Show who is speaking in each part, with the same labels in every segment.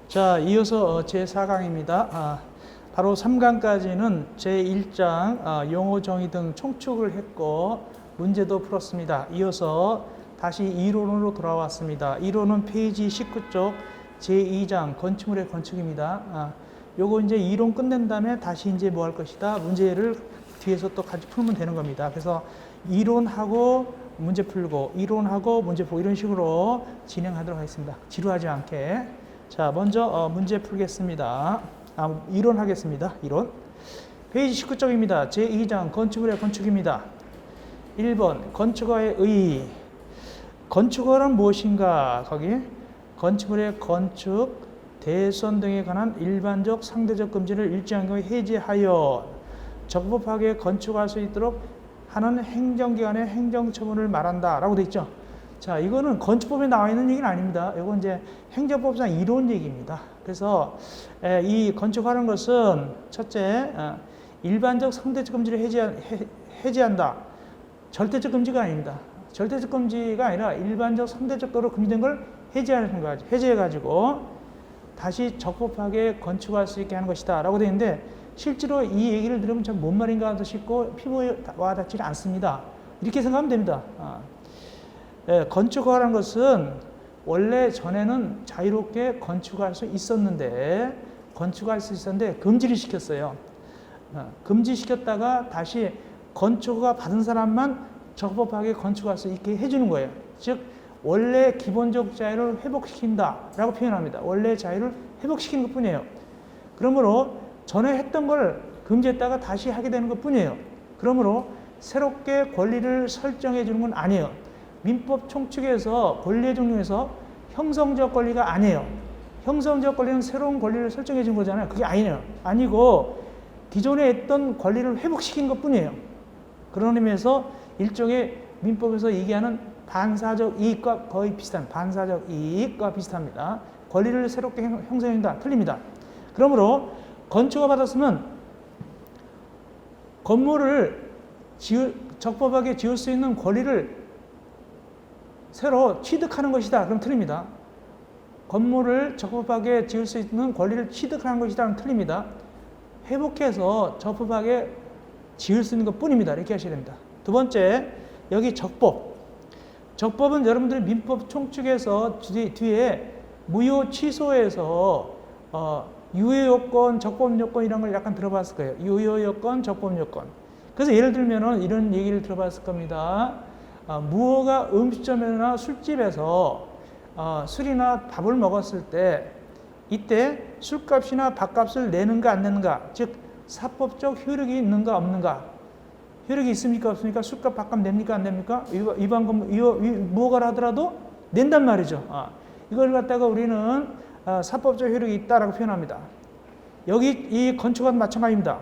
Speaker 1: 자, 이어서 제4강입니다. 바로 3강까지는 제1장 용어 정의 등 총축을 했고 문제도 풀었습니다. 이어서 다시 이론으로 돌아왔습니다. 이론은 페이지 19쪽 제2장 건축물의 건축입니다. 요거 이제 이론 끝낸 다음에 다시 이제 뭐 할 것이다. 문제를 뒤에서 또 같이 풀면 되는 겁니다. 그래서 이론하고 문제 풀고 이론하고 문제 풀고 이런 식으로 진행하도록 하겠습니다. 지루하지 않게. 자, 먼저 문제 풀겠습니다. 이론 하겠습니다. 이론. 페이지 19쪽입니다. 제2장 건축물의 건축입니다. 1번 건축어의 의. 건축어란 무엇인가? 거기 건축물의 건축, 대선 등에 관한 일반적 상대적 금지를 일정한 경우에 해제하여 적법하게 건축할 수 있도록 하는 행정기관의 행정처분을 말한다 라고 되어 있죠. 자, 이거는 건축법에 나와 있는 얘기는 아닙니다. 이건 이제 행정법상 이론 얘기입니다. 그래서 이 건축하는 것은 첫째, 일반적 상대적 금지를 해제한다. 절대적 금지가 아닙니다. 절대적 금지가 아니라 일반적 상대적으로 금지된 걸 해제하는 거죠. 해제해가지고 다시 적법하게 건축할 수 있게 하는 것이다 라고 되어 있는데, 실제로 이 얘기를 들으면 참 뭔 말인가 하도 싶고 피부에 와닿지 않습니다. 이렇게 생각하면 됩니다. 건축하라는 것은 원래 전에는 자유롭게 건축할 수 있었는데 금지를 시켰어요. 금지시켰다가 다시 건축허가 받은 사람만 적법하게 건축할 수 있게 해주는 거예요. 즉 원래 기본적 자유를 회복시킨다 라고 표현합니다. 원래 자유를 회복시키는 것 뿐이에요. 그러므로 전에 했던 걸 금지했다가 다시 하게 되는 것 뿐이에요. 그러므로 새롭게 권리를 설정해 주는 건 아니에요. 민법 총칙에서 권리의 종류에서 형성적 권리가 아니에요. 형성적 권리는 새로운 권리를 설정해 준 거잖아요. 그게 아니에요. 아니고 기존에 했던 권리를 회복시킨 것 뿐이에요. 그런 의미에서 일종의 민법에서 얘기하는 반사적 이익과 거의 비슷한, 반사적 이익과 비슷합니다. 권리를 새롭게 형성한다. 틀립니다. 그러므로 건축허가 받았으면 건물을 적법하게 지을 수 있는 권리를 새로 취득하는 것이다. 그럼 틀립니다. 건물을 적법하게 지을 수 있는 권리를 취득하는 것이다. 그럼 틀립니다. 회복해서 적법하게 지을 수 있는 것 뿐입니다. 이렇게 하셔야 됩니다. 두 번째, 여기 적법. 적법은 여러분들이 민법 총칙에서 뒤에 무효 취소에서 유효요건, 적법요건 이런 걸 약간 들어봤을 거예요. 유효요건, 적법요건. 그래서 예를 들면은 이런 얘기를 들어봤을 겁니다. 무허가 음식점이나 술집에서 술이나 밥을 먹었을 때 이때 술값이나 밥값을 내는가 안 내는가, 즉 사법적 효력이 있는가 없는가. 효력이 있습니까 없습니까? 술값 밥값 냅니까 안 냅니까? 무허가를 하더라도 낸단 말이죠. 이걸 갖다가 우리는 사법적 효력이 있다라고 표현합니다. 여기 이 건축허가도 마찬가지입니다.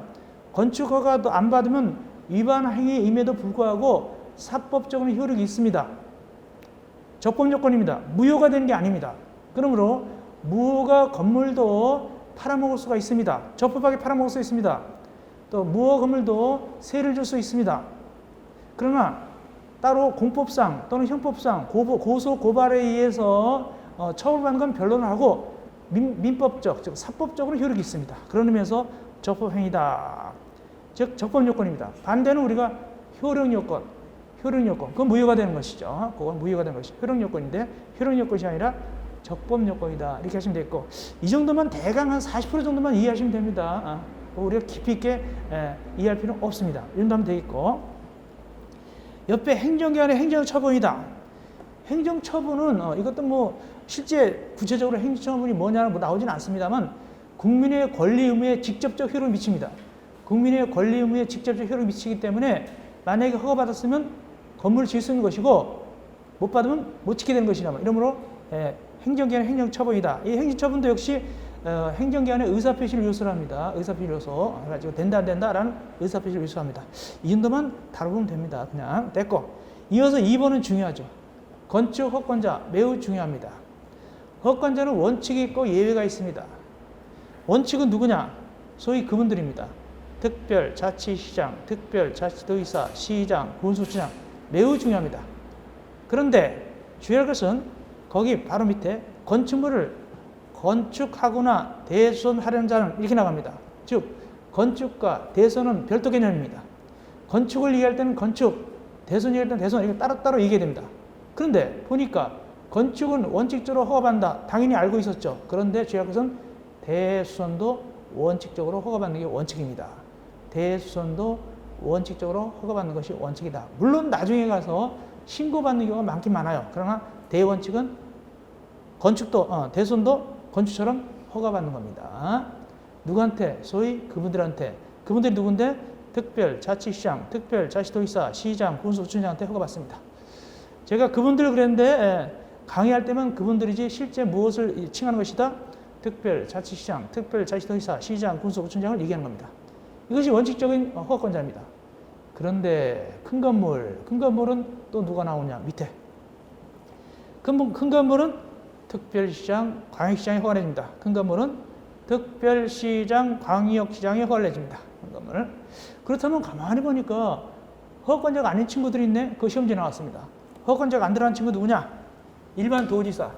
Speaker 1: 건축허가도 안 받으면 위반 행위임에도 불구하고 사법적으로 효력이 있습니다. 적법요건입니다. 무효가 되는 게 아닙니다. 그러므로 무허가 건물도 팔아먹을 수가 있습니다. 적법하게 팔아먹을 수 있습니다. 또 무허 건물도 세를 줄 수 있습니다. 그러나 따로 공법상 또는 형법상 고소 고발에 의해서 처벌받는 건 변론을 하고 민법적, 즉 사법적으로 효력이 있습니다. 그런 의미에서 적법행위다. 즉 적법요건입니다. 반대는 우리가 효력요건. 그건 무효가 되는 것이죠. 그건 무효가 되는 것이죠. 효력요건인데 효력요건이 아니라 적법요건이다. 이렇게 하시면 되겠고, 이 정도만 대강 한 40% 정도만 이해하시면 됩니다. 우리가 깊이 있게 이해할 필요는 없습니다. 이 정도 하면 되겠고, 옆에 행정기관의 행정처분이다. 행정처분은 이것도 뭐 실제 구체적으로 행정처분이 뭐냐는 나오지는 않습니다만 국민의 권리 의무에 직접적 효력을 미칩니다. 국민의 권리 의무에 직접적 효력을 미치기 때문에 만약에 허가받았으면 건물을 지을 수 있는 것이고 못 받으면 못 지게 되는 것이다. 이러므로 행정기관의 행정처분이다. 이 행정처분도 역시 행정기관의 의사표시를 요소로 합니다. 의사표시 요소. 그래가지고 된다 안 된다라는 의사표시를 요소합니다. 이 정도만 다루면 됩니다. 그냥 됐고, 이어서 2번은 중요하죠. 건축 허권자 매우 중요합니다. 허권자는 원칙이 있고 예외가 있습니다. 원칙은 누구냐? 소위 그분들입니다. 특별자치시장, 특별자치도의사, 시장, 군수청장 매우 중요합니다. 그런데 주의할 것은 거기 바로 밑에 건축물을 건축하거나 대손하려는 자는 이렇게 나갑니다. 즉 건축과 대손은 별도 개념입니다. 건축을 얘기할 때는 건축, 대손 얘기할 때는 대손, 이렇게 따로따로 얘기해야 됩니다. 그런데 보니까 건축은 원칙적으로 허가받는다. 당연히 알고 있었죠. 그런데 죄악것은 대수선도 원칙적으로 허가받는 게 원칙입니다. 대수선도 원칙적으로 허가받는 것이 원칙이다. 물론 나중에 가서 신고받는 경우가 많긴 많아요. 그러나 대원칙은 건축도, 대손도 건축처럼 허가받는 겁니다. 누구한테? 소위 그분들한테. 그분들이 누군데? 특별자치시장, 특별자치도지사, 시장, 군수구청장한테 허가받습니다. 제가 그분들을 그랬는데 강의할 때면 그분들이지 실제 무엇을 칭하는 것이다? 특별자치시장, 특별자치도지사, 시장, 군수구청장을 얘기하는 겁니다. 이것이 원칙적인 허가권자입니다. 그런데 큰 건물은 또 누가 나오냐? 밑에. 큰 건물은 특별시장, 광역시장에 허가를 해줍니다. 큰 건물은 특별시장, 광역시장에 허가를 해줍니다. 큰 건물. 그렇다면 가만히 보니까 허가권자가 아닌 친구들이 있네? 그거 시험지에 나왔습니다. 허가권자가 안 들어간 친구 누구냐? 일반 도지사.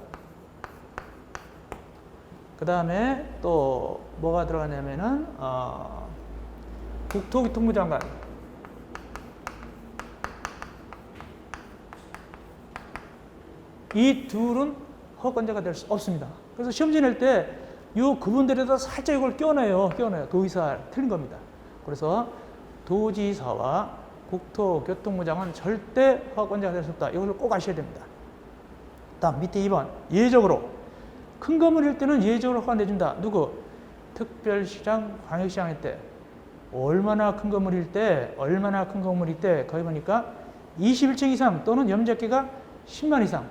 Speaker 1: 그 다음에 또 뭐가 들어가냐면은 국토교통부 장관. 이 둘은 허가권자가 될 수 없습니다. 그래서 시험지 낼 때 요 그분들에다 살짝 이걸 껴내요. 도지사 틀린 겁니다. 그래서 도지사와 국토교통부 장관은 절대 허가권자가 될 수 없다. 이걸 꼭 아셔야 됩니다. 다음 밑에 2번. 예외적으로 큰 건물일 때는 예외적으로 허가 내준다. 누구? 특별시장, 광역시장 할 때. 얼마나 큰 건물일 때 거기 보니까 21층 이상 또는 염자계가 10만 이상,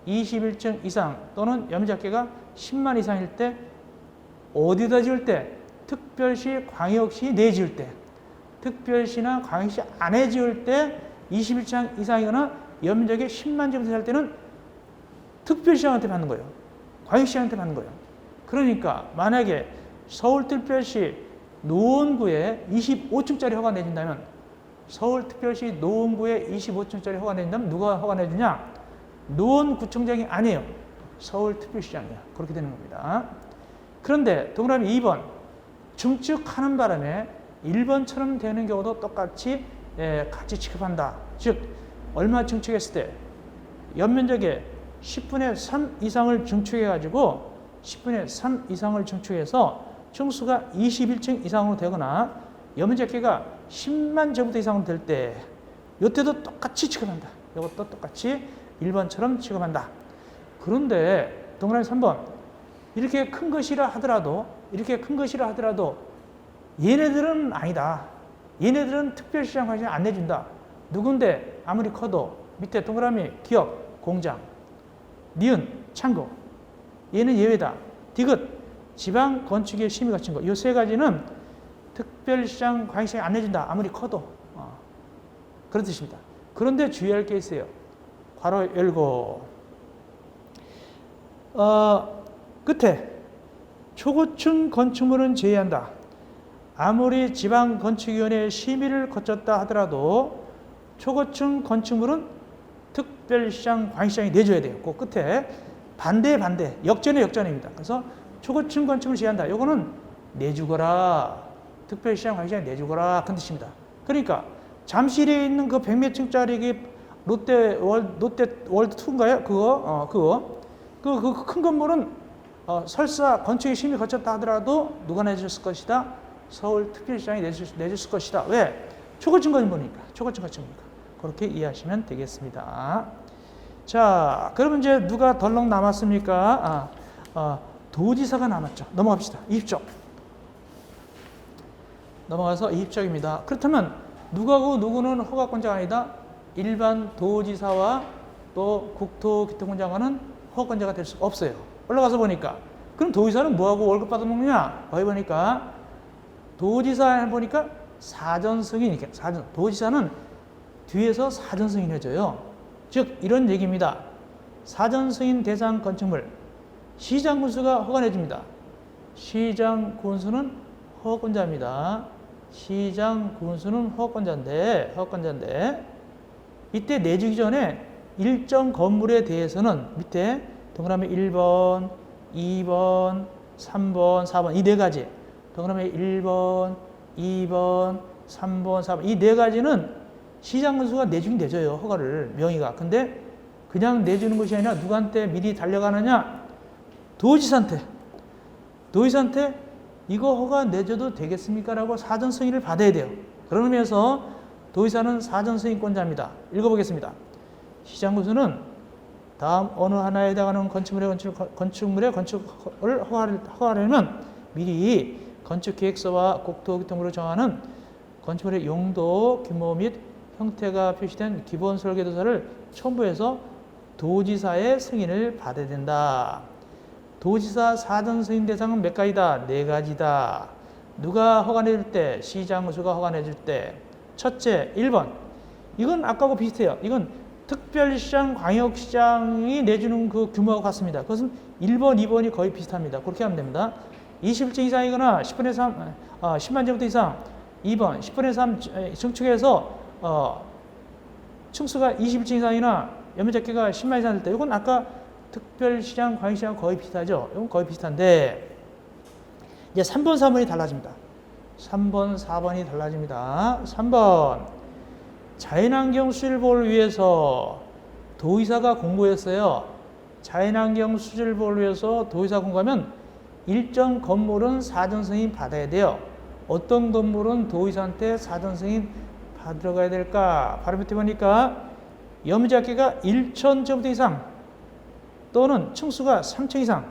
Speaker 1: 21층 이상 또는 염자계가 10만 이상일 때, 어디다 지을 때? 특별시, 광역시 내에 지을 때, 특별시나 광역시 안에 지을 때 21층 이상이거나 염자계 10만 제곱미터 살 때는 특별시장한테 받는 거예요. 광역시장한테 받는 거예요. 그러니까 만약에 서울특별시 노원구에 25층짜리 허가 내준다면, 서울특별시 노원구에 25층짜리 허가 내준다면 누가 허가 내주냐? 노원구청장이 아니에요. 서울특별시장이야. 그렇게 되는 겁니다. 그런데 동그라미 2번. 증축하는 바람에 1번처럼 되는 경우도 똑같이 같이 취급한다. 즉 얼마 증축했을 때 연면적의 10분의 3 이상을 증축해가지고 10분의 3 이상을 증축해서 층수가 21층 이상으로 되거나 연면적계가 10만 제곱미터 이상으로 될 때, 이때도 똑같이 취급한다. 이것도 똑같이 1번처럼 취급한다. 그런데 동그라미 3번. 이렇게 큰 것이라 하더라도 얘네들은 아니다. 얘네들은 특별시장 관심 안 내준다. 누군데? 아무리 커도 밑에 동그라미 기업, 공장, 니은, 창고. 얘는 예외다. 디귿, 지방 건축의 심의 거친 거. 이 세 가지는 특별시장, 광역시장 안 내준다. 아무리 커도. 그런 뜻입니다. 그런데 주의할 게 있어요. 괄호 열고. 끝에 초고층 건축물은 제외한다. 아무리 지방건축위원회의 심의를 거쳤다 하더라도 초고층 건축물은 특별시장, 광역시장이 내줘야 돼요. 그 끝에 반대, 역전입니다. 그래서 초고층 건축물을 제외한다. 이거는 내주거라. 특별시장, 광역시장이 내주거라. 그런 뜻입니다. 그러니까 잠실에 있는 그 100몇 층짜리 롯데월드2인가요? 그거 큰 건물은 설사 건축의 심의 거쳤다 하더라도 누가 내줬을 것이다? 서울특별시장이 내줬을 것이다. 왜? 초고층 건물이니까. 그렇게 이해하시면 되겠습니다. 자, 그러면 이제 누가 덜렁 남았습니까? 도지사가 남았죠. 넘어갑시다. 20쪽. 넘어가서 20쪽입니다. 그렇다면 누구는 허가권자가 아니다? 일반 도지사와 또 국토교통부 장관은 허가권자가 될 수 없어요. 올라가서 보니까. 그럼 도지사는 뭐하고 월급 받아먹느냐? 거기 보니까 도지사 보니까 사전승인. 도지사는 뒤에서 사전승인 해줘요. 즉 이런 얘기입니다. 사전승인 대상 건축물 시장 군수가 허가내줍니다. 시장 군수는 허가권자입니다. 시장 군수는 허가권자인데 이때 내주기 전에 일정 건물에 대해서는 밑에 동그라미 1번, 2번, 3번, 4번 이 네 가지. 동그라미 1번, 2번, 3번, 4번 이 네 가지는 시장군수가 내주긴 내줘요. 허가를 명의가. 근데 그냥 내주는 것이 아니라 누구한테 미리 달려가느냐? 도지사한테. 도지사한테 이거 허가 내줘도 되겠습니까? 라고 사전 승인을 받아야 돼요. 그런 의미에서 도지사는 사전 승인권자입니다. 읽어보겠습니다. 시장군수는 다음 어느 하나에 해당하는 건축물의 건축을 허가하려면 미리 건축계획서와 국토교통부로 정하는 건축물의 용도, 규모 및 형태가 표시된 기본 설계도서를 첨부해서 도지사의 승인을 받아야 된다. 도지사 사전 승인 대상은 몇 가지다? 네 가지다. 누가 허가 내줄 때? 시장군수가 허가 내줄 때. 첫째, 1번. 이건 아까하고 비슷해요. 이건 특별시장, 광역시장이 내주는 그 규모와 같습니다. 그것은 1번, 2번이 거의 비슷합니다. 그렇게 하면 됩니다. 20층 이상이거나 10분의 3, 10만 제곱미터 이상. 2번, 10분의 3 증축해서 층수가 21층 이상이나 연면적기가 10만 이상 될 때, 이건 아까 특별시장, 광역시장 거의 비슷하죠. 이건 거의 비슷한데, 이제 3번, 4번이 달라집니다. 3번, 4번이 달라집니다. 3번. 자연환경 수질 보호를 위해서 도의사가 공고했어요. 자연환경 수질 보호를 위해서 도의사 공고하면 일정 건물은 사전 승인 받아야 돼요. 어떤 건물은 도의사한테 사전 승인 받으러 가야 될까? 바로 밑에 보니까 연면적기가 1,000제곱미터 이상 또는 층수가 3층 이상,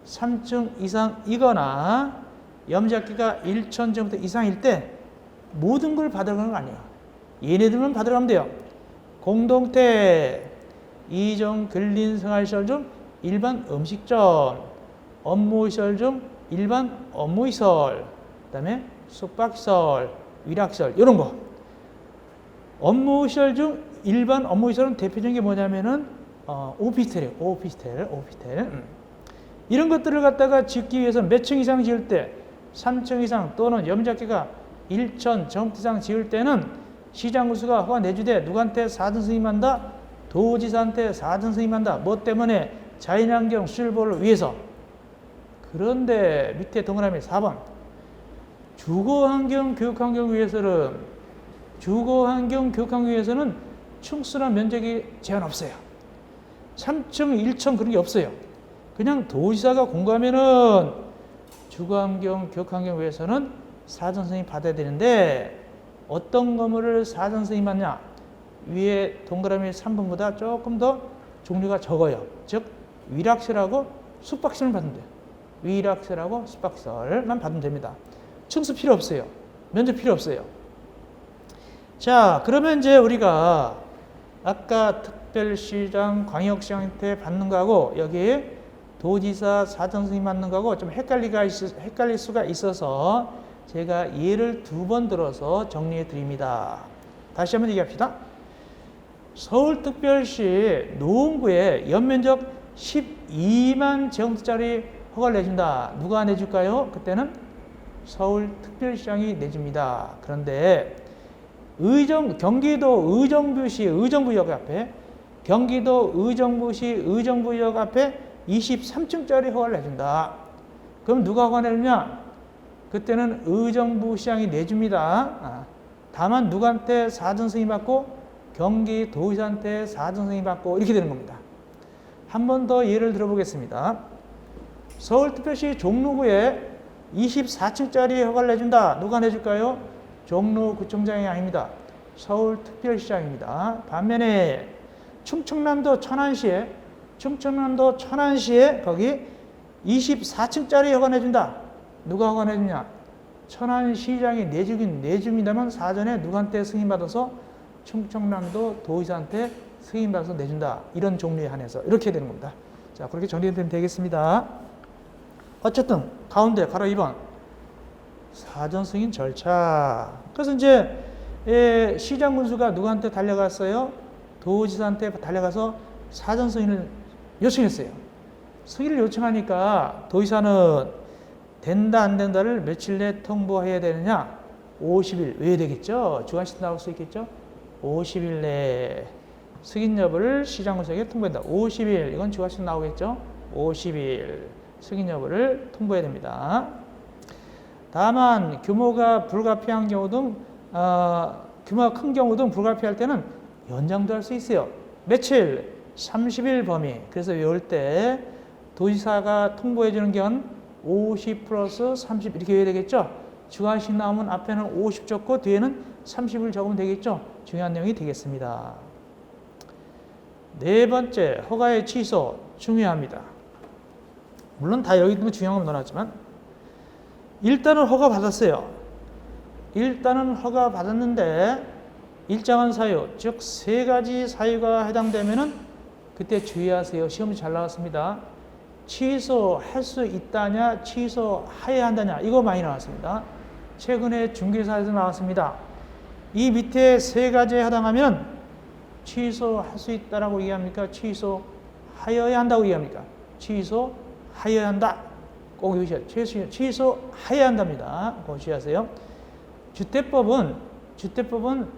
Speaker 1: 3층 이상이거나 연면적기가 1,000제곱미터 이상일 때 모든 걸 받으러 가는 거 아니에요. 얘네들만 받으러 가면 돼요. 공동태, 이종 근린생활시설 중 일반 음식점, 업무시설 중 일반 업무시설, 그 다음에 숙박시설, 위락시설 이런 거. 업무시설 중 일반 업무시설은 대표적인 게 뭐냐면은 오피스텔이에요. 오피스텔. 이런 것들을 갖다가 짓기 위해서 몇 층 이상 지을 때 3층 이상 또는 연면적기가 1,000제곱미터 이상 지을 때는 시장군수가 허가 내주되 누구한테 사전 승인한다? 도지사한테 사전 승인한다. 뭐 때문에? 자연환경 수질보호를 위해서. 그런데 밑에 동그라미 4번. 주거환경, 교육환경 위해서는 층수나 면적이 제한 없어요. 3층, 1층 그런 게 없어요. 그냥 도지사가 공고하면은 주거환경, 교육환경 위해서는 사전 승인 받아야 되는데 어떤 건물을 사전 승인 받냐? 위에 동그라미 3번보다 조금 더 종류가 적어요. 즉 위락시설하고 숙박시설을 받으면 돼요. 위락시설하고 숙박시설만 받으면 됩니다. 층수 필요 없어요. 면적 필요 없어요. 자, 그러면 이제 우리가 아까 특별시장, 광역시장한테 받는 거하고 여기 도지사 사전 승인 받는 거하고 좀 헷갈릴 수가 있어서 제가 예를 2번 들어서 정리해 드립니다. 다시 한번 얘기합시다. 서울특별시 노원구에 연면적 12만 제곱미터짜리 허가를 내준다. 누가 내줄까요? 그때는 서울특별시장이 내줍니다. 그런데 경기도 의정부시 의정부역 앞에 경기도 의정부시 의정부역 앞에 23층짜리 허가를 내준다. 그럼 누가 허가 내주냐? 그때는 의정부시장이 내줍니다. 다만 누구한테 사전 승인 받고 경기도의사한테 사전 승인 받고 이렇게 되는 겁니다. 한 번 더 예를 들어보겠습니다. 서울특별시 종로구에 24층짜리 허가를 내준다. 누가 내줄까요? 종로구청장이 아닙니다. 서울특별시장입니다. 반면에 충청남도 천안시에 거기 24층짜리 허가 내준다. 누가 허가 내주냐? 천안시장이 내주긴 내줍니다만 사전에 누구한테 승인받아서 충청남도 도의사한테 승인받아서 내준다. 이런 종류에 한해서 이렇게 되는 겁니다. 자, 그렇게 정리되면 되겠습니다. 어쨌든 가운데 가로 2번 사전 승인 절차. 그래서 이제 시장군수가 누구한테 달려갔어요? 도지사한테 달려가서 사전 승인을 요청했어요. 승인을 요청하니까 도지사는 된다 안 된다를 며칠 내에 통보해야 되느냐? 50일 왜 되겠죠? 주관식 나올 수 있겠죠? 50일 내에 승인 여부를 시장군수에게 통보한다. 50일 이건 주관식 나오겠죠? 50일 승인 여부를 통보해야 됩니다. 다만 규모가 불가피한 경우 등 규모가 큰 경우 등 불가피할 때는 연장도 할 수 있어요. 며칠? 30일 범위. 그래서 외울 때 도지사가 통보해 주는 건 50 플러스 30 이렇게 해야 되겠죠. 주관식 나오면 앞에는 50 적고 뒤에는 30을 적으면 되겠죠. 중요한 내용이 되겠습니다. 네 번째, 허가의 취소 중요합니다. 물론 다 여기 있는 거 중요한 건 넣어놨지만 일단은 허가 받았어요. 일단은 허가 받았는데 일정한 사유, 즉 3가지 사유가 해당되면은 그때 주의하세요. 시험이 잘 나왔습니다. 취소할 수 있다냐, 취소해야 한다냐, 이거 많이 나왔습니다. 최근에 중개사에서 나왔습니다. 이 밑에 3가지에 해당하면 취소할 수 있다라고 얘기합니까? 취소하여야 한다고 얘기합니까? 취소하여야 한다. 꼭 여기서 취소해야 한답니다. 꼭 주의하세요. 주택법은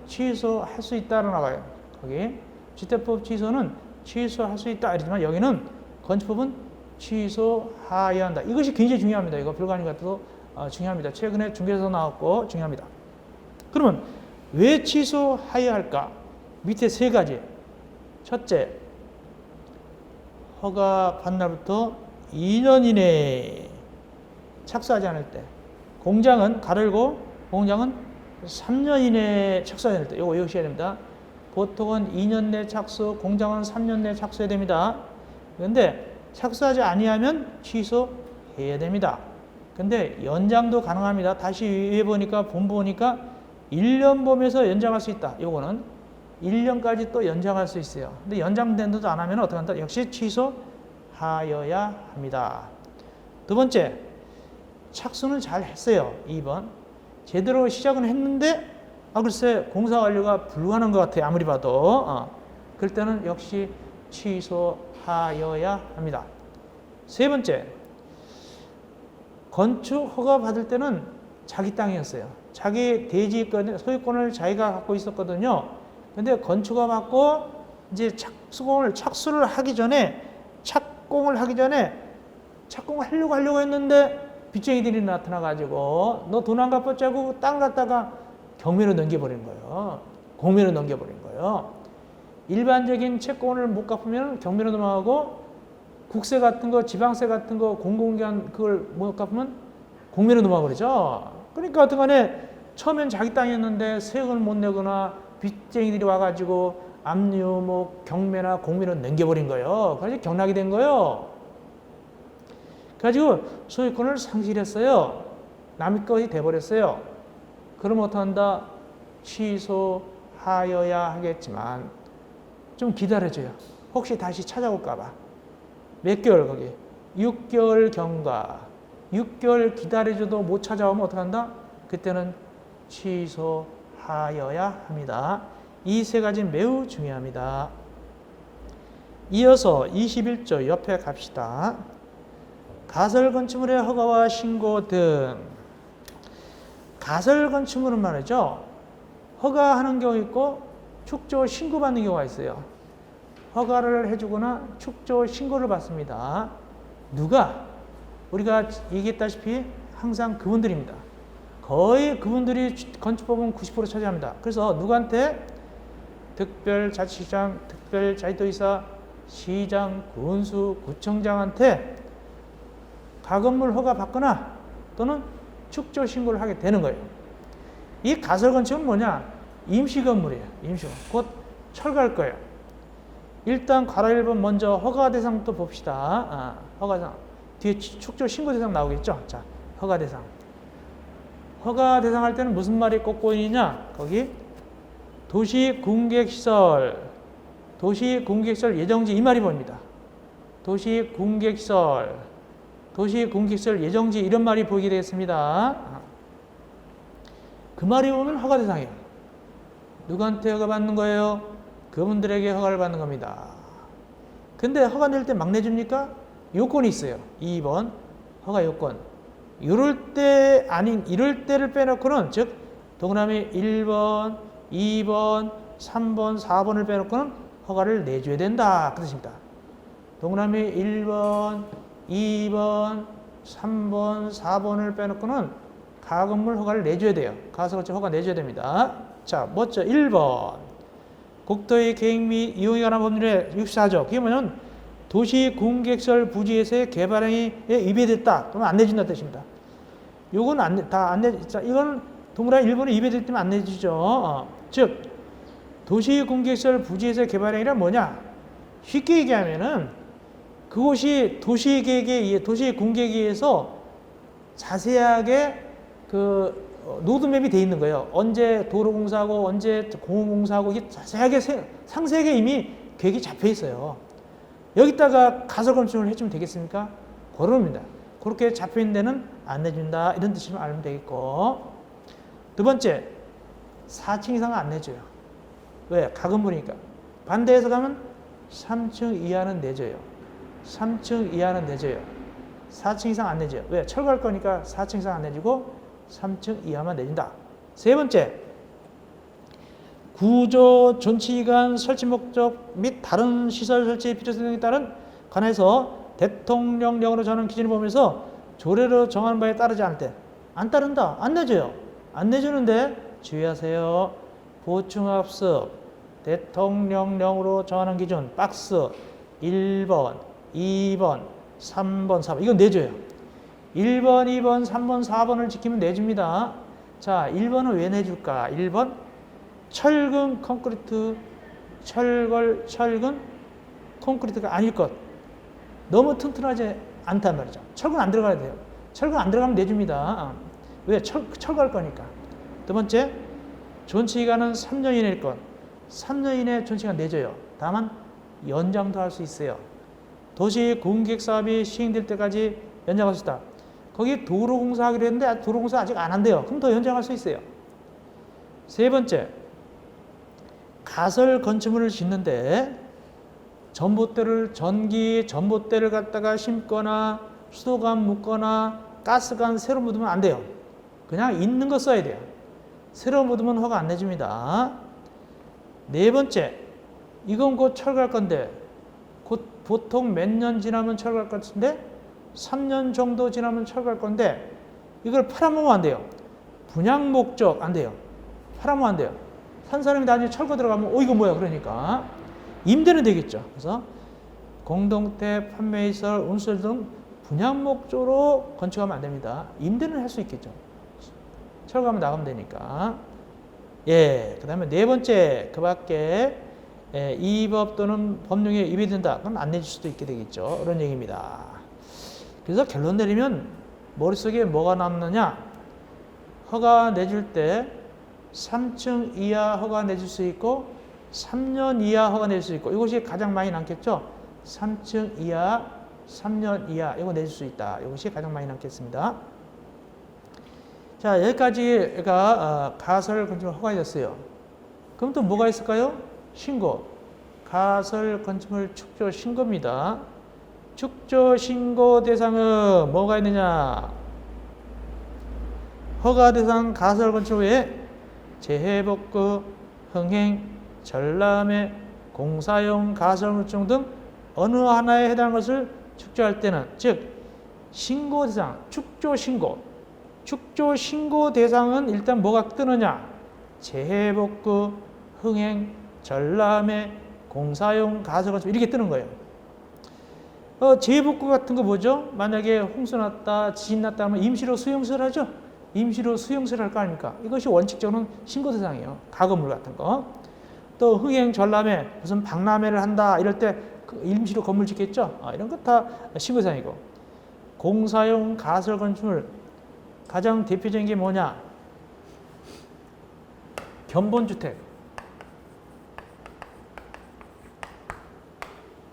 Speaker 1: 취소할 수 있다로 나와요. 거기 주택법 취소는 취소할 수 있다 이러지만 여기는 건축법은 취소하여야 한다. 이것이 굉장히 중요합니다. 이거 별거 같아도 중요합니다. 최근에 중개에서 나왔고 중요합니다. 그러면 왜 취소하여야 할까? 밑에 3가지. 첫째, 허가 받은 날부터 2년 이내에 착수하지 않을 때. 공장은 가르고 공장은 3년 이내에 착수해야 될 때. 이거 외우셔야 됩니다. 보통은 2년 내 착수, 공장은 3년 내 착수해야 됩니다. 그런데 착수하지 아니하면 취소해야 됩니다. 근데 연장도 가능합니다. 다시 위에 보니까 본부 보니까 1년 범위에서 연장할 수 있다. 요거는 1년까지 또 연장할 수 있어요. 근데 연장된데도 안 하면 어떻게 한다? 역시 취소하여야 합니다. 두 번째, 착수는 잘 했어요. 2번. 제대로 시작은 했는데 글쎄 공사 완료가 불가능한 것 같아요. 아무리 봐도. 그럴 때는 역시 취소하여야 합니다. 세 번째, 건축 허가 받을 때는 자기 땅이었어요. 자기 대지 소유권을 자기가 갖고 있었거든요. 근데 건축허가 받고 이제 착수를 하기 전에 착공을 하려고 했는데 빚쟁이들이 나타나가지고 너 돈 안 갚았자고 땅 갖다가 경매로 넘겨버린 거예요. 공매로 넘겨버린 거예요. 일반적인 채권을 못 갚으면 경매로 넘어가고 국세 같은 거, 지방세 같은 거, 공공기관 그걸 못 갚으면 공매로 넘어가버리죠. 그러니까 어떡하네, 처음엔 자기 땅이었는데 세금을 못 내거나 빚쟁이들이 와가지고 압류, 경매나 공매로 넘겨버린 거예요. 그래서 경락이 된 거예요. 그래가지고 소유권을 상실했어요. 남의 것이 돼버렸어요. 그러면 어떡한다? 취소하여야 하겠지만 좀 기다려줘요. 혹시 다시 찾아올까봐. 몇 개월 거기? 6개월 경과. 6개월 기다려줘도 못 찾아오면 어떡한다? 그때는 취소하여야 합니다. 이 3가지 매우 중요합니다. 이어서 21조 옆에 갑시다. 가설건축물의 허가와 신고 등. 가설건축물은 말이죠. 허가하는 경우 있고 축조 신고받는 경우가 있어요. 허가를 해주거나 축조 신고를 받습니다. 누가? 우리가 얘기했다시피 항상 그분들입니다. 거의 그분들이 건축법은 90% 차지합니다. 그래서 누구한테? 특별자치시장, 특별자치도지사, 시장, 군수, 구청장한테 가건물 허가 받거나 또는 축조 신고를 하게 되는 거예요. 이 가설건축은 뭐냐? 임시건물이에요. 임시건물. 곧 철거할 거예요. 일단 가로 1번 먼저 허가 대상부터 봅시다. 허가 대상. 뒤에 축조 신고 대상 나오겠죠? 자, 허가 대상. 허가 대상 할 때는 무슨 말이 꼭 보이느냐? 거기 도시군객시설 예정지 이 말이 보입니다. 도시군객시설 예정지 이런 말이 보이게 되겠습니다. 그 말이 오면 허가 대상이에요. 누구한테 허가 받는 거예요? 그분들에게 허가를 받는 겁니다. 근데 허가 낼 때 막 내줍니까? 요건이 있어요. 2번 허가 요건. 이럴 때를 빼놓고는, 즉 동그라미 1번, 2번, 3번, 4번을 빼놓고는 허가를 내줘야 된다. 그 뜻입니다. 동그라미 1번, 2번, 3번, 4번을 빼놓고는 가건물 허가를 내줘야 돼요. 가설건축 허가 내줘야 됩니다. 자, 먼저 1번. 국토의 계획 및 이용에 관한 법률의 64조. 그게 뭐냐면 도시 공객시설 부지에서의 개발행위에 위배됐다. 그러면 안 내준다는 뜻입니다. 요건 안 내, 자, 이건 동그라미 1번에 위배됐다면 안 내주죠. 즉, 도시 공객시설 부지에서의 개발행위란 뭐냐? 쉽게 얘기하면은 그곳이 도시 공객에 의해서 자세하게 그 노드맵이 돼 있는 거예요. 언제 도로 공사하고 언제 공원공사하고 이게 자세하게 상세하게 이미 계획이 잡혀 있어요. 여기다가 가설 건축을 해주면 되겠습니까? 그럽니다. 그렇게 잡혀 있는 데는 안 내준다 이런 뜻으로 알면 되겠고, 두 번째 4층 이상은 안 내줘요. 왜? 가건물이니까. 반대해서 가면 3층 이하는 내줘요. 3층 이하는 내줘요. 4층 이상 안 내줘요. 왜? 철거할 거니까 4층 이상 안 내주고 3층 이하만 내준다. 세 번째, 구조, 존치기간, 설치 목적 및 다른 시설 설치의 필요성 등에 따른 관해서 대통령령으로 정하는 기준을 보면서 조례로 정하는 바에 따르지 않을 때 안 따른다. 안 내줘요. 안 내주는데 주의하세요. 보충학습 대통령령으로 정하는 기준 박스 1번, 2번, 3번, 4번 이건 내줘요. 1번, 2번, 3번, 4번을 지키면 내줍니다. 자, 1번은 왜 내줄까? 1번 철근 콘크리트 철근 콘크리트가 아닐 것. 너무 튼튼하지 않단 말이죠. 철근 안 들어가야 돼요. 철근 안 들어가면 내줍니다. 왜? 철거할 거니까. 두 번째, 존치기간은 3년 이내일 것. 3년 이내 존치기간 내줘요. 다만 연장도 할 수 있어요. 도시 공객 사업이 시행될 때까지 연장할 수 있다. 거기 도로 공사하기로 했는데 도로 공사 아직 안 한대요. 그럼 더 연장할 수 있어요. 세 번째, 가설 건축물을 짓는데 전기 전봇대를 갖다가 심거나 수도관 묻거나 가스관 새로 묻으면 안 돼요. 그냥 있는 거 써야 돼요. 새로 묻으면 허가 안 내줍니다. 네 번째, 이건 곧 철거할 건데 곧 보통 몇 년 지나면 철거할 것 같은데 3년 정도 지나면 철거할 건데 이걸 팔아먹으면 안 돼요. 분양 목적 안 돼요. 팔아먹으면 안 돼요. 산 사람이 나중에 철거 들어가면 이거 뭐야 그러니까 임대는 되겠죠. 그래서 공동택, 판매시설, 운수설 등 분양 목적으로 건축하면 안 됩니다. 임대는 할 수 있겠죠. 철거하면 나가면 되니까. 예, 그 다음에 네 번째, 그 밖에 이 법 또는 법령에 위배된다. 그럼 안 내줄 수도 있게 되겠죠. 그런 얘기입니다. 그래서 결론 내리면 머릿속에 뭐가 남느냐? 허가 내줄 때 3층 이하 허가 내줄 수 있고 3년 이하 허가 낼 수 있고 이것이 가장 많이 남겠죠. 3층 이하, 3년 이하 이거 내줄 수 있다. 이것이 가장 많이 남겠습니다. 자, 여기까지가 가설 건축물 허가가 됐어요. 그럼 또 뭐가 있을까요? 신고. 가설 건축물 축조 신고입니다. 축조 신고 대상은 뭐가 있느냐? 허가 대상 가설 건축물 외에 재해복구, 흥행, 전람회, 공사용 가설 건축 등 어느 하나에 해당하는 것을 축조할 때는 즉 신고 대상, 축조 신고 대상은 일단 뭐가 뜨느냐? 재해복구, 흥행, 전람회, 공사용 가설 건축 이렇게 뜨는 거예요. 재해복구 같은 거 뭐죠? 만약에 홍수 났다, 지진 났다 하면 임시로 수용소를 하죠? 임시로 수용소를 할 거 아닙니까? 이것이 원칙적으로는 신고 대상이에요. 가건물 같은 거. 또 흥행, 전람회, 무슨 박람회를 한다 이럴 때 임시로 건물 짓겠죠? 이런 거 다 신고 대상이고. 공사용 가설 건축물 가장 대표적인 게 뭐냐? 견본주택.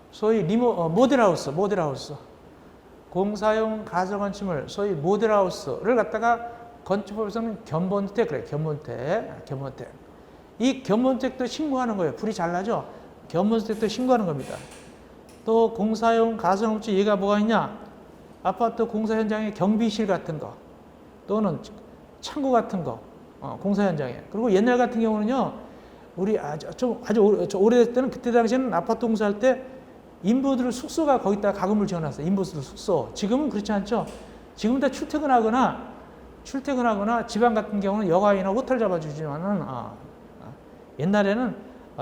Speaker 1: 소위 모델하우스. 공사용 가설 건축물, 소위 모델하우스를 갖다가 건축법에서는 견본주택 그래요. 견본주택. 이 견본주택도 신고하는 거예요. 불이 잘 나죠? 견본주택도 신고하는 겁니다. 또 공사용 가설 건축 얘가 뭐가 있냐? 아파트 공사 현장에 경비실 같은 거 또는 창고 같은 거 공사 현장에. 그리고 옛날 같은 경우는요. 우리 아주 오래됐을 때는 그때 당시에는 아파트 공사할 때 인부들 숙소가 거기다 가금을 지어놨어요. 인부들 숙소. 지금은 그렇지 않죠. 지금 다 출퇴근하거나 지방 같은 경우는 여가이나 호텔 잡아주지만은 옛날에는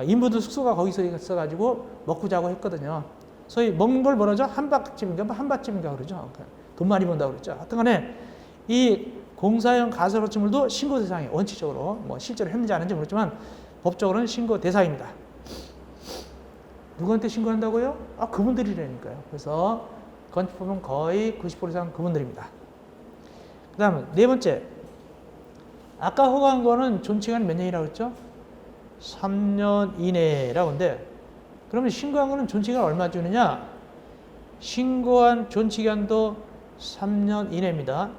Speaker 1: 인부들 숙소가 거기서 있어가지고 먹고 자고 했거든요. 소위 먹는 걸 뭐라죠? 한밭집인가 그러죠. 돈 많이 번다고 그랬죠. 하여튼간에 이 공사형 가설 건축물도 신고 대상이에요. 원칙적으로 뭐 실제로 했는지 안 했는지 모르지만 법적으로는 신고 대상입니다. 누구한테 신고한다고요? 그분들이라니까요. 그래서 건축법은 거의 90% 이상 그분들입니다. 그 다음 네 번째, 아까 허가한 거는 존치기간이 몇 년이라고 했죠? 3년 이내라고 하는데, 그러면 신고한 거는 존치기간 얼마 주느냐? 신고한 존치기간도 3년 이내입니다.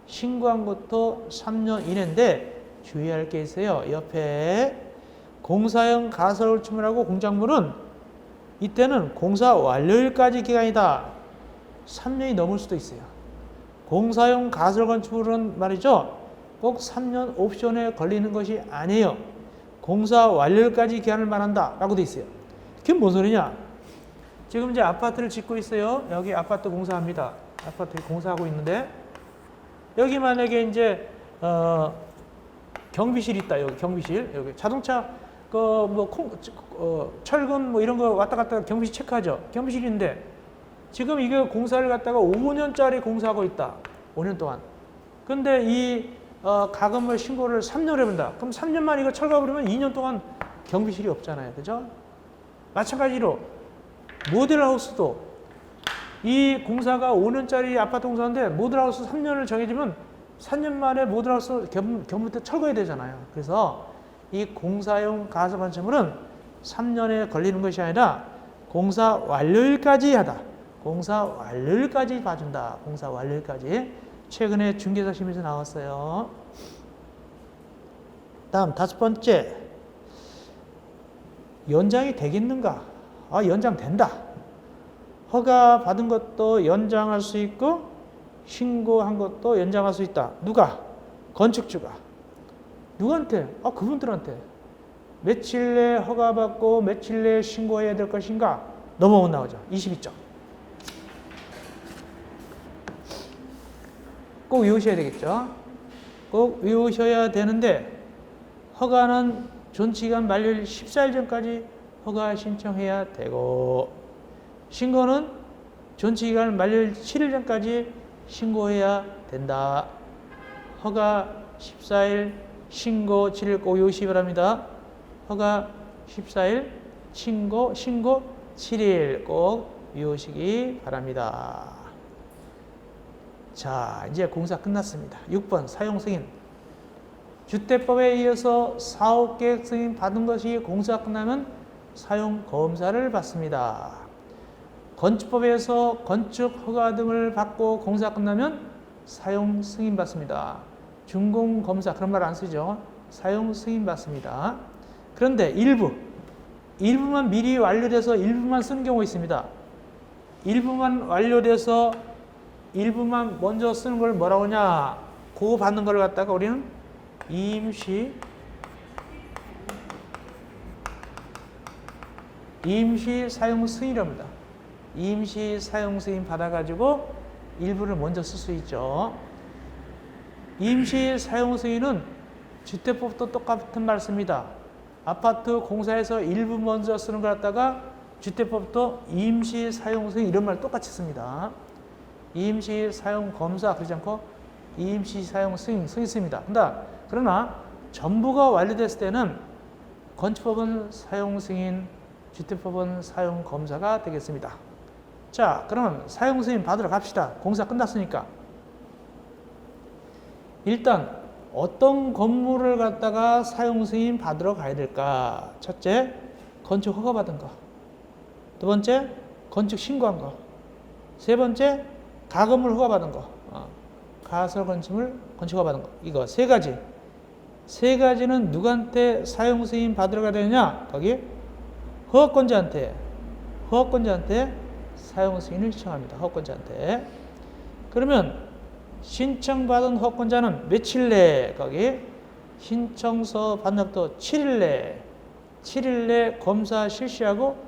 Speaker 1: 신고한 것도 3년 이내인데 주의할 게 있어요. 옆에 공사형 가설 건축물하고 공작물은 이때는 공사 완료일까지 기간이다. 3년이 넘을 수도 있어요. 공사용 가설 건축물은 말이죠. 꼭 3년 옵션에 걸리는 것이 아니에요. 공사 완료일까지 기한을 말한다. 라고 돼 있어요. 그게 뭔 소리냐? 지금 이제 아파트를 짓고 있어요. 여기 아파트 공사합니다. 아파트 공사하고 있는데, 여기 만약에 이제, 경비실 있다. 여기 경비실. 여기 자동차, 철근 이런 거 왔다 갔다 경비실 체크하죠. 경비실인데, 지금 이거 공사를 갖다가 5년짜리 공사하고 있다. 5년 동안. 근데 이 가금을 신고를 3년 해본다. 그럼 3년만 이거 철거해버리면 2년 동안 경비실이 없잖아요. 그죠? 마찬가지로 모델하우스도 이 공사가 5년짜리 아파트 공사인데 모델하우스 3년을 정해지면 3년 만에 모델하우스 견부대 철거해야 되잖아요. 그래서 이 공사용 가설 건축물은 3년에 걸리는 것이 아니라 공사 완료일까지 하다. 공사 완료일까지 봐준다. 공사 완료일까지. 최근에 중개사 심의에서 나왔어요. 다음 다섯 번째, 연장이 되겠는가? 연장된다. 허가 받은 것도 연장할 수 있고 신고한 것도 연장할 수 있다. 누가? 건축주가. 누구한테? 그분들한테. 며칠 내에 허가받고 며칠 내에 신고해야 될 것인가? 넘어오면 나오죠. 22점. 꼭 외우셔야 되겠죠. 꼭 외우셔야 되는데, 허가는 존치기간 만료일 14일 전까지 허가 신청해야 되고, 신고는 존치기간 만료일 7일 전까지 신고해야 된다. 허가 14일, 신고 7일 꼭 외우시기 바랍니다. 허가 14일, 신고 7일 꼭 외우시기 바랍니다. 자, 이제 공사 끝났습니다. 6번 사용 승인. 주택법에 이어서 사업계획 승인 받은 것이 공사 끝나면 사용 검사를 받습니다. 건축법에서 건축 허가 등을 받고 공사 끝나면 사용 승인 받습니다. 준공 검사 그런 말 안 쓰죠. 사용 승인 받습니다. 그런데 일부만 미리 완료돼서 일부만 쓰는 경우가 있습니다. 일부만 완료돼서 일부만 먼저 쓰는 걸 뭐라고 하냐? 그거 받는 걸 갖다가 우리는 임시 사용 승인이랍니다. 임시 사용 승인 받아가지고 일부를 먼저 쓸 수 있죠. 임시 사용 승인은 주택법도 똑같은 말 씁니다. 아파트 공사에서 일부 먼저 쓰는 걸 갖다가 주택법도 임시 사용 승인 이런 말 똑같이 씁니다. 임시 사용 검사 그러지 않고 임시 사용 승인 씁니다. 그러나 전부가 완료됐을 때는 건축법은 사용 승인, 주택법은 사용 검사가 되겠습니다. 자, 그러면 사용 승인 받으러 갑시다. 공사 끝났으니까. 일단 어떤 건물을 갖다가 사용 승인 받으러 가야 될까? 첫째, 건축 허가 받은 거. 두 번째, 건축 신고한 거. 세 번째, 가건물 허가 받은 거. 가설 건축물 건축 허가 받은 거. 이거 세 가지. 세 가지는 누구한테 사용 승인 받으러 가야 되느냐? 거기 허가권자한테 사용 승인을 신청합니다. 허가권자한테. 그러면 신청받은 허가권자는 며칠 내에 거기 신청서 반납도 7일 내에 검사 실시하고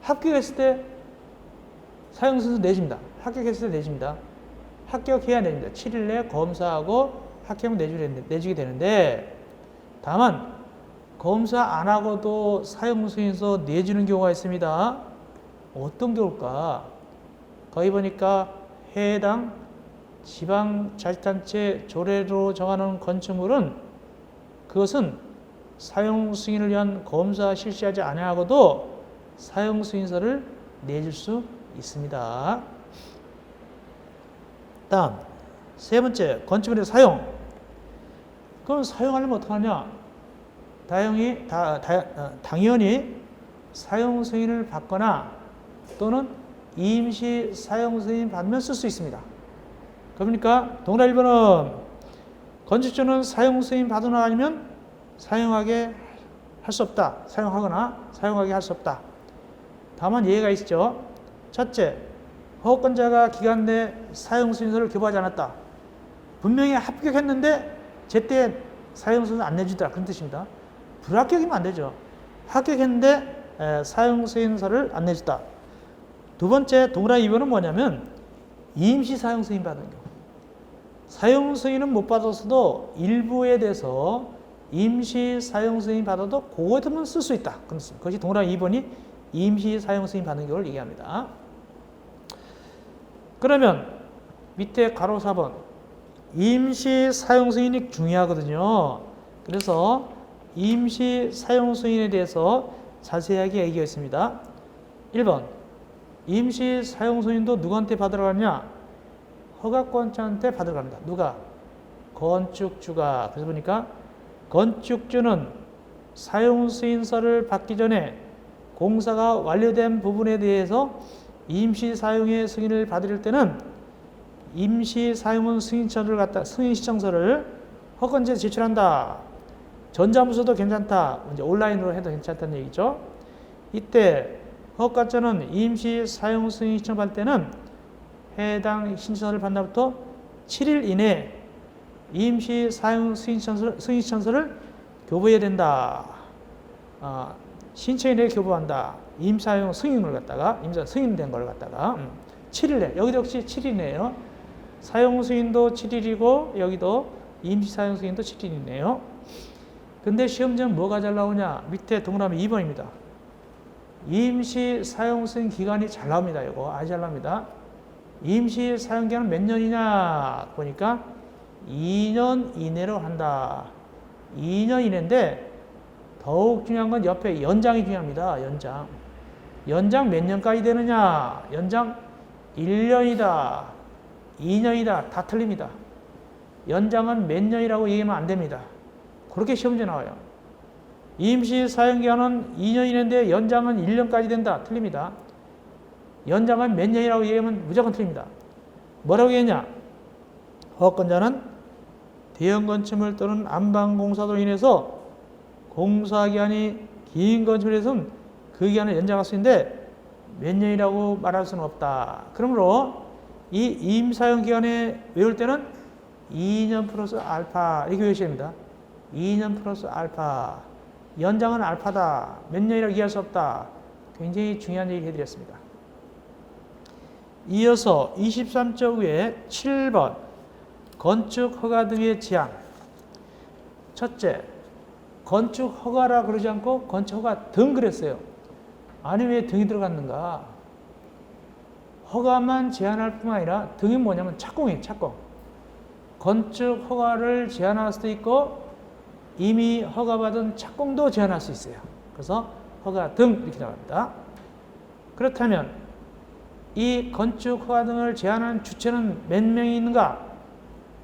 Speaker 1: 합격했을 때 사용승인서 내줍니다. 합격했을 때 내줍니다. 합격해야 내줍니다. 7일 내에 검사하고 합격하면 내주게 되는데, 다만 검사 안 하고도 사용승인서 내주는 경우가 있습니다. 어떤 경우일까? 거기 보니까 해당 지방자치단체 조례로 정하는 건축물은 그것은 사용승인을 위한 검사 실시하지 아니하고도 사용승인서를 내줄 수 있습니다. 다음 세 번째, 건축물의 사용. 그럼 사용하려면 어떡하냐? 당연히 사용 승인을 받거나 또는 임시 사용 승인 받으면 쓸 수 있습니다. 그러니까 동그라미 1번은 건축주는 사용 승인 받으나 아니면 사용하게 할 수 없다. 사용하거나 사용하게 할 수 없다. 다만 예외가 있죠. 첫째, 허가권자가 기간 내 사용 승인서를 교부하지 않았다. 분명히 합격했는데 제때 사용 승인서 안 내주다. 그런 뜻입니다. 불합격이면 안 되죠. 합격했는데 사용 승인서를 안 내줬다. 두 번째 동그라미 2번은 뭐냐면 임시 사용 승인 받은 경우. 사용 승인은 못 받았어도 일부에 대해서 임시 사용 승인 받아도 그것만 쓸 수 있다. 그것이 동그라미 2번이 임시 사용 승인 받는 경우를 얘기합니다. 그러면 밑에 가로 4번 임시 사용 승인이 중요하거든요. 그래서 임시 사용 승인에 대해서 자세하게 얘기가 있습니다. 1번 임시 사용 승인도 누구한테 받으러 가느냐? 허가권자한테 받으러 갑니다. 누가? 건축주가. 그래서 보니까 건축주는 사용 승인서를 받기 전에 공사가 완료된 부분에 대해서 임시 사용의 승인을 받을 때는 임시 사용은 승인 신청서를 허가권자에 제출한다. 전자문서도 괜찮다. 이제 온라인으로 해도 괜찮다는 얘기죠. 이때 허가권자는 임시 사용 승인 신청받을 때는 해당 신청서를 받은 날부터 7일 이내에 임시 사용 승인 신청서를 교부해야 된다. 신청일에 교부한다. 임사용 승인을 갖다가 승인된 걸 갖다가 7일 내. 여기도 역시 7일이네요. 사용 승인도 7일이고 여기도 임시 사용 승인도 7일이네요. 근데 시험지는 뭐가 잘 나오냐? 밑에 동그라미 2번입니다. 임시 사용 승인 기간이 잘 나옵니다. 이거 아주 잘 나옵니다. 임시 사용 기간은 몇 년이냐? 보니까 2년 이내로 한다. 2년 이내인데 더욱 중요한 건 옆에 연장이 중요합니다. 연장 몇 년까지 되느냐? 연장 1년이다. 2년이다. 다 틀립니다. 연장은 몇 년이라고 얘기하면 안 됩니다. 그렇게 시험지에 나와요. 임시 사용기간은 2년 이내인데 연장은 1년까지 된다. 틀립니다. 연장은 몇 년이라고 얘기하면 무조건 틀립니다. 뭐라고 얘기했냐? 허가권자는 대형 건축물 또는 안방공사로 인해서 공사기간이 긴 건축물에서는 그 기간을 연장할 수 있는데 몇 년이라고 말할 수는 없다. 그러므로 이 임사용 기간에 외울 때는 2년 플러스 알파 이렇게 외우셔야 됩니다. 2년 플러스 알파. 연장은 알파다. 몇 년이라고 얘기할 수 없다. 굉장히 중요한 얘기 해드렸습니다. 이어서 23쪽 위에 7번 건축 허가 등의 제한. 첫째, 건축 허가라 그러지 않고 건축 허가 등 그랬어요. 아니 왜 등이 들어갔는가? 허가만 제한할 뿐만 아니라 등이 뭐냐면 착공이에요. 착공. 건축 허가를 제한할 수도 있고 이미 허가받은 착공도 제한할 수 있어요. 그래서 허가 등 이렇게 나갑니다. 그렇다면 이 건축 허가 등을 제한하는 주체는 몇 명이 있는가?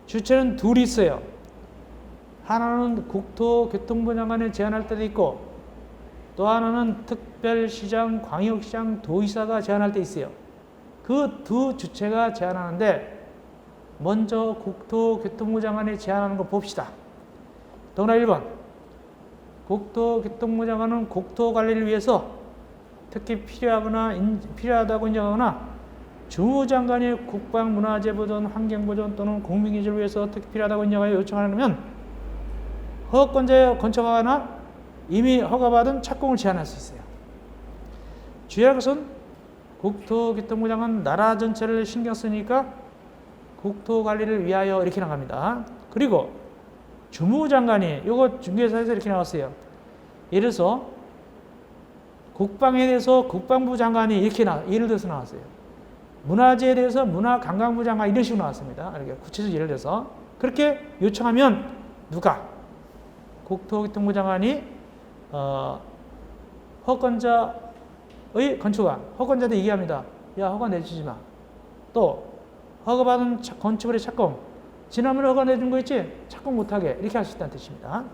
Speaker 1: 주체는 둘이 있어요. 하나는 국토교통부 장관이 제한할 때도 있고 또 하나는 특별시장, 광역시장, 도의사가 제한할 때 있어요. 그 두 주체가 제한하는데 먼저 국토교통부 장관이 제한하는 거 봅시다. 동그라미 1번 국토교통부 장관은 국토관리를 위해서 특히 필요하다고 인정하거나 주무장관이 국방문화재보존, 환경보존 또는 국민기지를 위해서 특히 필요하다고 인정하여 요청하면 허가권자의 건축허가나 이미 허가받은 착공을 제한할 수 있어요. 주의할 것은 국토교통부 장관은 나라 전체를 신경 쓰니까 국토관리를 위하여 이렇게 나갑니다. 그리고 주무장관이 이거 중개사에서 이렇게 나왔어요. 예를 들어서 국방에 대해서 국방부 장관이 이렇게 예를 들어서 나왔어요. 문화재에 대해서 문화관광부 장관 이런 식으로 나왔습니다. 이렇게 구체적으로 예를 들어서 그렇게 요청하면 누가 국토교통부 장관이 허권자의 건축안 허권자한테 얘기합니다. 야 허가 내주지 마. 또 허가받은 건축물의 착공 지난번에 허가 내준 거 있지? 착공 못하게 이렇게 할 수 있다는 뜻입니다.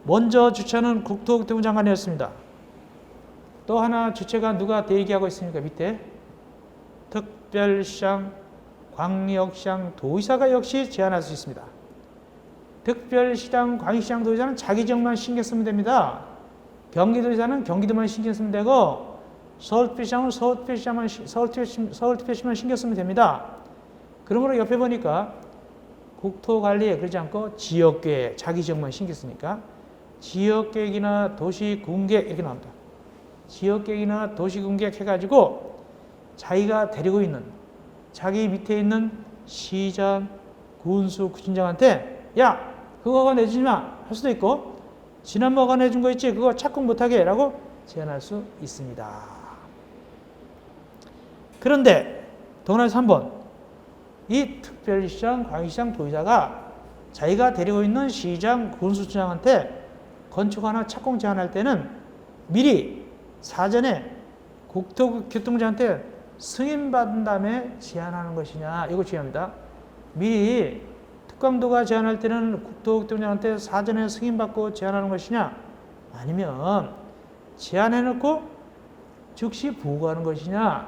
Speaker 1: 먼저 주체는 국토교통부 장관이었습니다. 또 하나 주체가 누가 대기하고 있습니까? 밑에 특별시장, 광역시장, 도의사가 역시 제안할 수 있습니다. 특별시장, 광역시장, 도의사는 자기 지역만 신경 쓰면 됩니다. 경기도지사는 경기도만 신경 쓰면 되고 서울특별시장은 서울특별시만 신경 쓰면 됩니다. 그러므로 옆에 보니까 국토관리에 그러지 않고 지역계획, 자기 지역만 신경 쓰니까 지역계획이나 도시군계획 이렇게 나옵니다. 지역계획이나 도시군계획 해가지고 자기가 데리고 있는 자기 밑에 있는 시장, 군수, 구청장한테 야 그거 허가 내주지 마 할 수도 있고 지난번 허가 내준 거 있지 그거 착공 못하게 라고 제안할 수 있습니다. 그런데 동원에서 한번 이 특별시장, 광역시장, 도의사가 자기가 데리고 있는 시장, 군수청장한테 건축하나 착공 제안할 때는 미리 사전에 국토교통부장한테 승인받은 다음에 제안하는 것이냐 이거 중요합니다. 미리 특광도가 제안할 때는 국토교통부장한테 사전에 승인받고 제안하는 것이냐 아니면 제안해놓고 즉시 보고하는 것이냐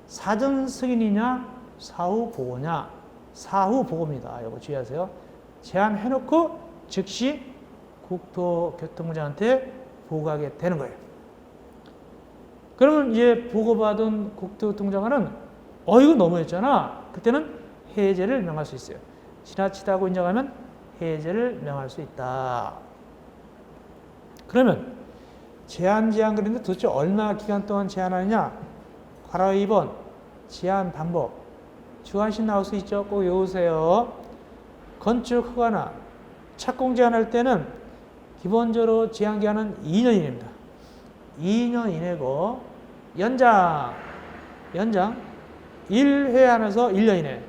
Speaker 1: 사전 승인이냐 사후 보고냐 사후 보고입니다. 이거 주의하세요. 제안해놓고 즉시 국토교통부장한테 보고하게 되는 거예요. 그러면 이제 보고받은 국토교통부장관은 이거 너무했잖아. 그때는 해제를 명할 수 있어요. 지나치다고 인정하면 해제를 명할 수 있다. 그러면 제한 그랬는데 도대체 얼마 기간 동안 제한하느냐? 괄호 2번 제한 방법 주관식 나올 수 있죠. 꼭 외우세요. 건축 허가나 착공 제한할 때는 기본적으로 제한 기간은 2년 이내입니다. 2년 이내고 연장 1회 안에서 1년 이내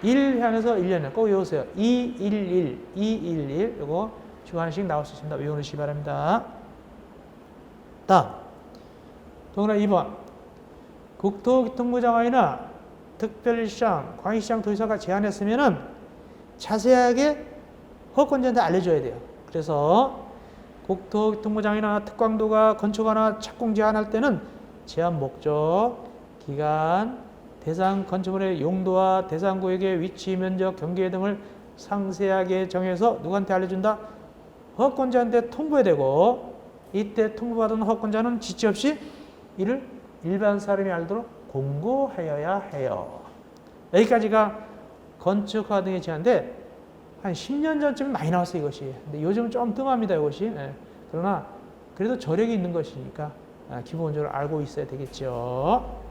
Speaker 1: 1회 안에서 1년 이내 꼭 외우세요. 211 이거 주관식 나올 수 있습니다. 외우시기 바랍니다. 다음 동그라 2번 국토교통부 장관이나 특별시장, 광역시장, 도지사가 제안했으면은 자세하게 허가권자한테 알려줘야 돼요. 그래서 국토교통부장이나 특광도가 건축하나 착공 제안할 때는 제안 목적, 기간, 대상 건축물의 용도와 대상 구역의 위치, 면적, 경계 등을 상세하게 정해서 누구한테 알려준다? 허가권자한테 통보해야 되고 이때 통보받은 허가권자는 지체 없이 이를 일반 사람이 알도록 공고하여야 해요. 여기까지가 건축허가 등의 제한인데 한 10년 전쯤 많이 나왔어요 이것이. 근데 요즘은 좀 뜸합니다 이것이. 그러나 그래도 저력이 있는 것이니까 기본적으로 알고 있어야 되겠죠.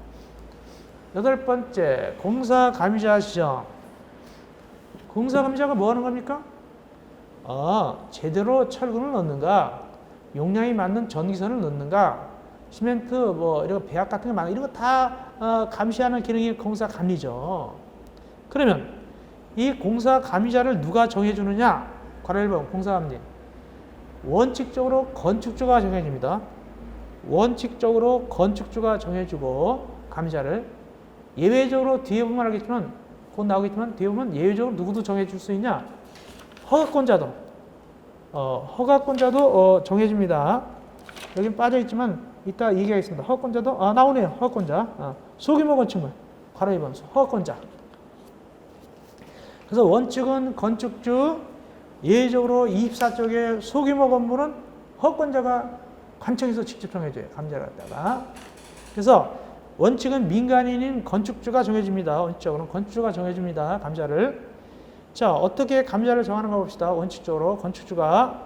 Speaker 1: 8번째 공사감의자 지정. 공사감의자가 뭐 하는 겁니까? 제대로 철근을 넣는가, 용량이 맞는 전기선을 넣는가, 시멘트 이런 배합 같은 거 많아 이런 거 다 감시하는 기능이 공사감리죠. 그러면 이 공사감리자를 누가 정해주느냐? 괄호 1번 공사감리. 원칙적으로 건축주가 정해줍니다. 원칙적으로 건축주가 정해주고 감리자를 예외적으로 뒤에 보면 알겠지만 곧 나오겠지만 뒤에 보면 예외적으로 누구도 정해줄 수 있냐? 허가권자도 정해줍니다. 여긴 빠져있지만 이따 얘기하겠습니다. 허가권자도 나오네요. 허가권자 소규모 건축물 괄호 2번 허가권자. 그래서 원칙은 건축주, 예외적으로 24쪽의 소규모 건물은 허가권자가 관청에서 직접 정해줘요. 감자를 갖다가. 그래서 원칙은 민간인인 건축주가 정해줍니다. 원칙적으로는 건축주가 정해줍니다. 감자를. 자, 어떻게 감자를 정하는가 봅시다. 원칙적으로 건축주가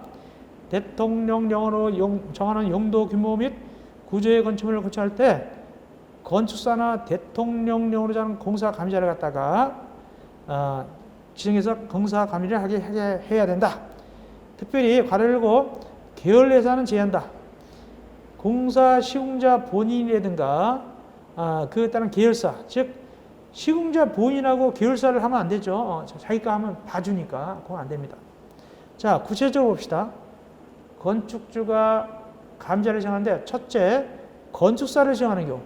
Speaker 1: 대통령령으로 정하는 용도 규모 및 구조의 건축물을 건축할 때 건축사나 대통령령으로 정하는 공사 감리자를 갖다가 지정해서 공사 감리를 하게 해야 된다. 특별히 괄호 열고 계열 예산은 제한다. 공사 시공자 본인이라든가 그에 따른 계열사, 즉 시공자 본인하고 계열사를 하면 안 되죠. 자기가 하면 봐주니까 그건 안 됩니다. 자, 구체적으로 봅시다. 건축주가 감리자를 정하는데 첫째, 건축사를 정하는 경우.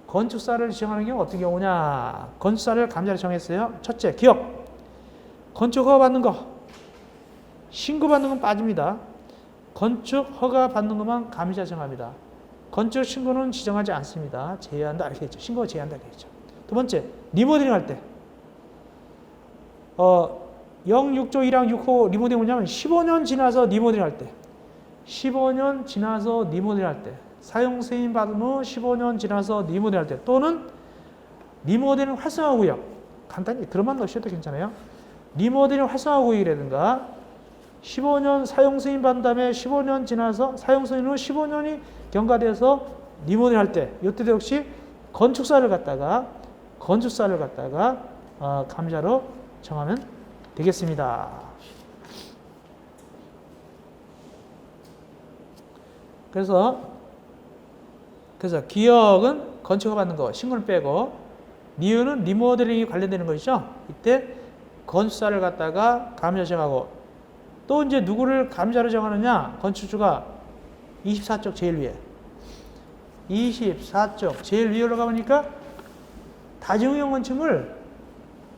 Speaker 1: 건축사를 지정하는 경우 어떤 경우냐? 건축사를 감리자를 정했어요. 첫째, 기억. 건축 허가 받는 거. 신고 받는 건 빠집니다. 건축 허가 받는 것만 감리자 정합니다. 건축 신고는 지정하지 않습니다. 제외한다 이렇게 했죠. 신고 제외한다 이렇게 했죠. 두 번째, 리모델링 할 때. 06조 1항 6호 리모델링 뭐냐면 15년 지나서 리모델링 할 때. 15년 지나서 리모델링 할 때. 사용 승인 받은 후 15년 지나서 리모델링 할 때. 또는 리모델링 활성화 구역. 간단히 들어만 넣으셔도 괜찮아요. 리모델링 활성화 구역이라든가 15년 사용 승인 받은 다음에 15년 지나서 사용 승인 후 15년이 경과돼서 리모델링 할 때. 이때도 역시 건축사를 갖다가 감리자로 정하면 되겠습니다. 그래서 기억은 건축허가 받는 거, 신고를 빼고, 리유는 리모델링이 관련되는 것이죠. 이때 건축사를 갖다가 감리자 정하고, 또 이제 누구를 감리자로 정하느냐? 건축주가 24쪽 제일 위에. 24쪽 제일 위로 가보니까 다중이용 건축물,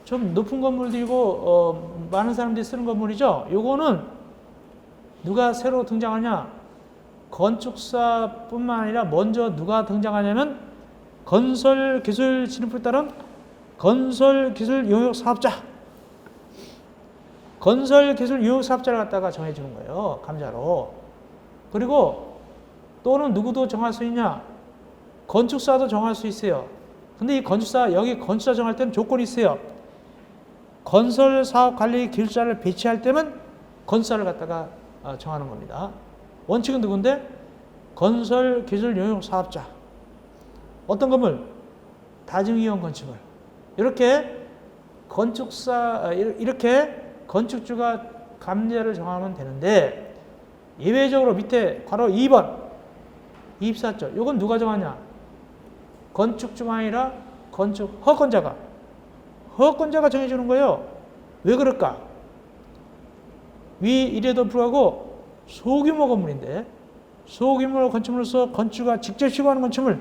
Speaker 1: 좀 높은 건물들이고 많은 사람들이 쓰는 건물이죠. 요거는 누가 새로 등장하냐? 건축사뿐만 아니라 먼저 누가 등장하냐면 건설기술 진흥법에 따른 건설기술 용역 사업자. 건설기술 용역 사업자를 갖다가 정해주는 거예요. 감자로. 그리고 또는 누구도 정할 수 있냐? 건축사도 정할 수 있어요. 근데 이 건축사, 여기 건축사 정할 때는 조건이 있어요. 건설사업관리 기술자를 배치할 때면 건축사를 갖다가 정하는 겁니다. 원칙은 누군데? 건설기술용역사업자. 어떤 건물? 다중이용 건축물. 이렇게 이렇게 건축주가 감리자를 정하면 되는데, 예외적으로 밑에 괄호 2번 24조. 이건 누가 정하냐? 건축주가 아니라 허가권자가 정해주는 거예요. 왜 그럴까? 위 이래도 불구하고 소규모 건물인데, 소규모 건축물로서 건축주가 직접 시공하는 건축물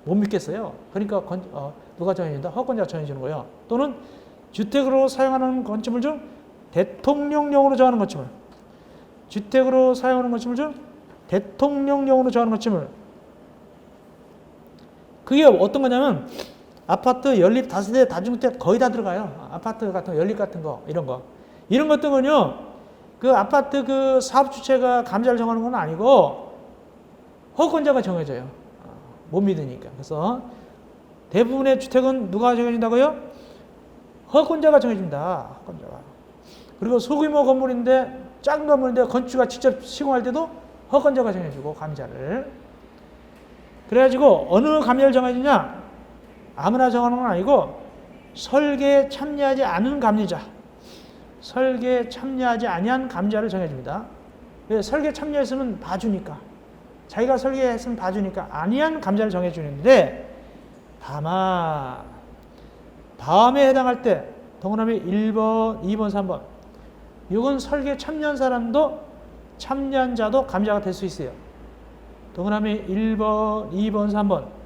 Speaker 1: 못 믿겠어요. 그러니까 누가 정해준다? 허가권자가 정해주는 거예요. 또는 주택으로 사용하는 건축물 중 대통령령으로 정하는 건축물. 주택으로 사용하는 건축물 중 대통령령으로 정하는 건축물. 그게 어떤 거냐면 아파트 연립 다세대 다중주택 거의 다 들어가요. 아파트 같은 거, 연립 같은 거, 이런 거. 이런 것들은요, 그 아파트 그 사업 주체가 감리자를 정하는 건 아니고 허가권자가 정해져요. 못 믿으니까. 그래서 대부분의 주택은 누가 정해준다고요? 허가권자가 정해준다. 허가권자가. 그리고 소규모 건물인데, 작은 건물인데 건축주가 직접 시공할 때도 허가권자가 정해주고, 감리자를. 그래가지고 어느 감리자를 정해주냐? 아무나 정하는 건 아니고 설계에 참여하지 않은 감리자. 설계에 참여하지 아니한 감리자를 정해줍니다. 왜? 설계에 참여했으면 봐주니까. 자기가 설계했으면 봐주니까 아니한 감리자를 정해주는데, 다만 다음에 해당할 때 동그라미 1번, 2번, 3번. 이건 설계에 참여한 사람도 참여한 자도 감리자가 될 수 있어요. 동그라미 1번, 2번, 3번.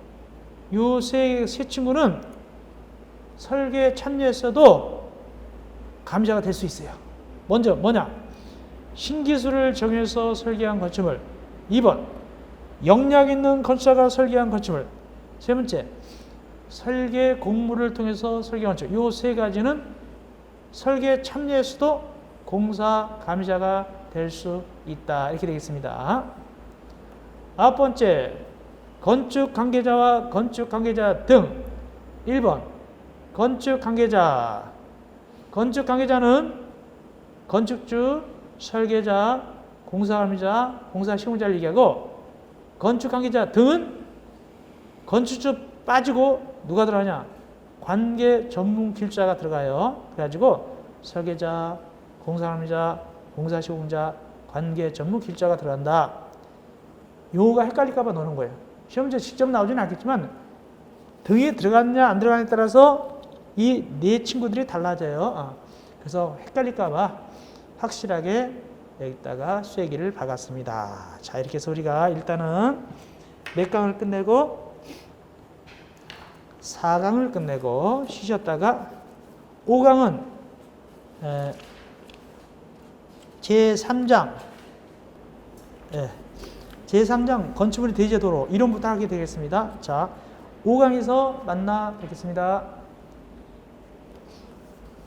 Speaker 1: 요 세 친구는 설계에 참여했어도 감리자가 될 수 있어요. 먼저 뭐냐? 신기술을 정해서 설계한 건축물. 2번, 역량 있는 건축사가 설계한 건축물. 세 번째, 설계 공모를 통해서 설계한 건축물. 요 세 가지는 설계에 참여했어도 공사 감리자가 될 수 있다. 이렇게 되겠습니다. 아홉 번째, 건축 관계자와 건축 관계자 등. 1번, 건축 관계자. 건축 관계자는 건축주, 설계자, 공사 감리자, 공사 시공자를 얘기하고, 건축 관계자 등은 건축주 빠지고 누가 들어가냐? 관계 전문 길자가 들어가요. 그래가지고 설계자, 공사관리자, 공사시공자, 관계 전문 길자가 들어간다. 요거가 헷갈릴까봐 넣는 거예요. 시험 문제 직접 나오지는 않겠지만 등에 들어갔냐 안 들어가냐에 따라서 이 네 친구들이 달라져요. 그래서 헷갈릴까봐 확실하게 여기다가 쐐기를 박았습니다. 자, 이렇게 해서 우리가 일단은 몇 강을 끝내고 4강을 끝내고 쉬셨다가 5강은 제3장 제3장 건축물의 대제도로 이론부터 하게 되겠습니다. 자, 5강에서 만나 뵙겠습니다.